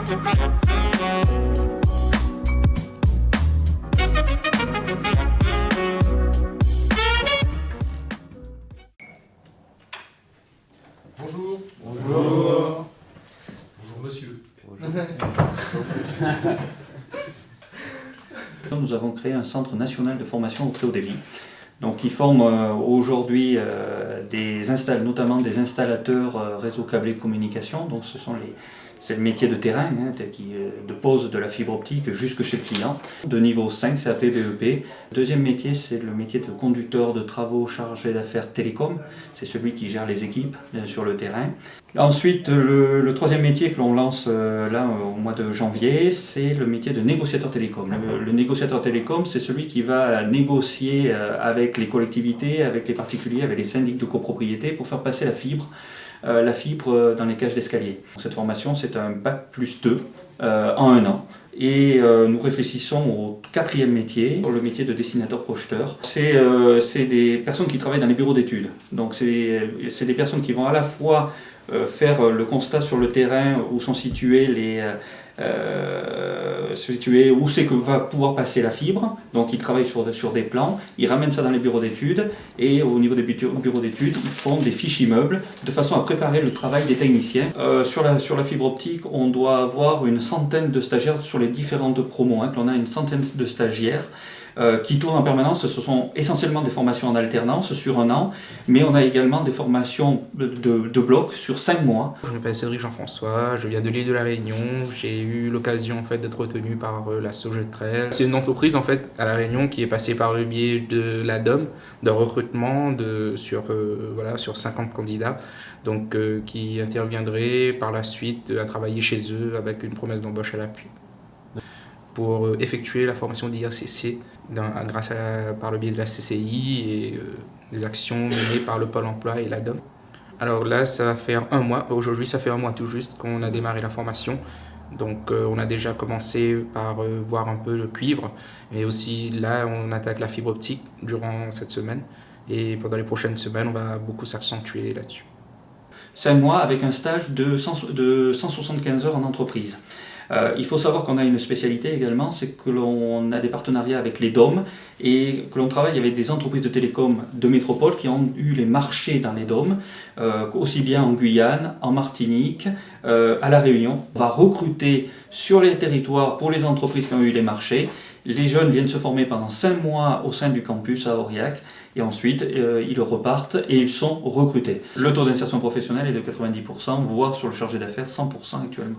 Bonjour. Bonjour. Bonjour monsieur. Nous avons créé un centre national de formation au très haut débit, donc qui forme aujourd'hui notamment des installateurs réseau câblé de communication. Donc c'est le métier de terrain, de pose de la fibre optique jusque chez le client. De niveau 5, CAP, BEP. Deuxième métier, c'est le métier de conducteur de travaux chargé d'affaires télécom. C'est celui qui gère les équipes sur le terrain. Ensuite, le troisième métier que l'on lance là au mois de janvier, c'est le métier de négociateur télécom. Le négociateur télécom, c'est celui qui va négocier avec les collectivités, avec les particuliers, avec les syndics de copropriété pour faire passer la fibre dans les cages d'escalier. Cette formation, c'est un bac+2 en 1 an. Et nous réfléchissons au quatrième métier, le métier de dessinateur-projeteur. C'est des personnes qui travaillent dans les bureaux d'études. Donc c'est des personnes qui vont à la fois faire le constat sur le terrain où sont situés où c'est que va pouvoir passer la fibre. Donc ils travaillent sur des plans, ils ramènent ça dans les bureaux d'études et au niveau des bureaux d'études, ils font des fiches immeubles de façon à préparer le travail des techniciens. Sur la fibre optique, on doit avoir une centaine de stagiaires sur les différentes promos. On a une centaine de stagiaires qui tournent en permanence. Ce sont essentiellement des formations en alternance sur 1 an, mais on a également des formations de bloc sur 5 mois. Je m'appelle Cédric Jean-François, je viens de l'île de la Réunion. J'ai eu l'occasion d'être retenu par la Sogetrel. C'est une entreprise à la Réunion qui est passée par le biais de la DOM, d'un recrutement sur 50 candidats, donc qui interviendrait par la suite à travailler chez eux avec une promesse d'embauche à l'appui, pour effectuer la formation d'IRCC par le biais de la CCI et des actions menées par le Pôle emploi et la DOM. Alors là, ça va faire 1 mois. Aujourd'hui, ça fait 1 mois tout juste qu'on a démarré la formation. Donc on a déjà commencé par voir un peu le cuivre, mais aussi là, on attaque la fibre optique durant cette semaine. Et pendant les prochaines semaines, on va beaucoup s'accentuer là-dessus. 5 mois avec un stage de 175 heures en entreprise. Il faut savoir qu'on a une spécialité également, c'est que l'on a des partenariats avec les DOM et que l'on travaille avec des entreprises de télécom de métropole qui ont eu les marchés dans les DOM, aussi bien en Guyane, en Martinique, à La Réunion. On va recruter sur les territoires pour les entreprises qui ont eu les marchés. Les jeunes viennent se former pendant 5 mois au sein du campus à Aurillac et ensuite ils repartent et ils sont recrutés. Le taux d'insertion professionnelle est de 90%, voire sur le chargé d'affaires 100% actuellement.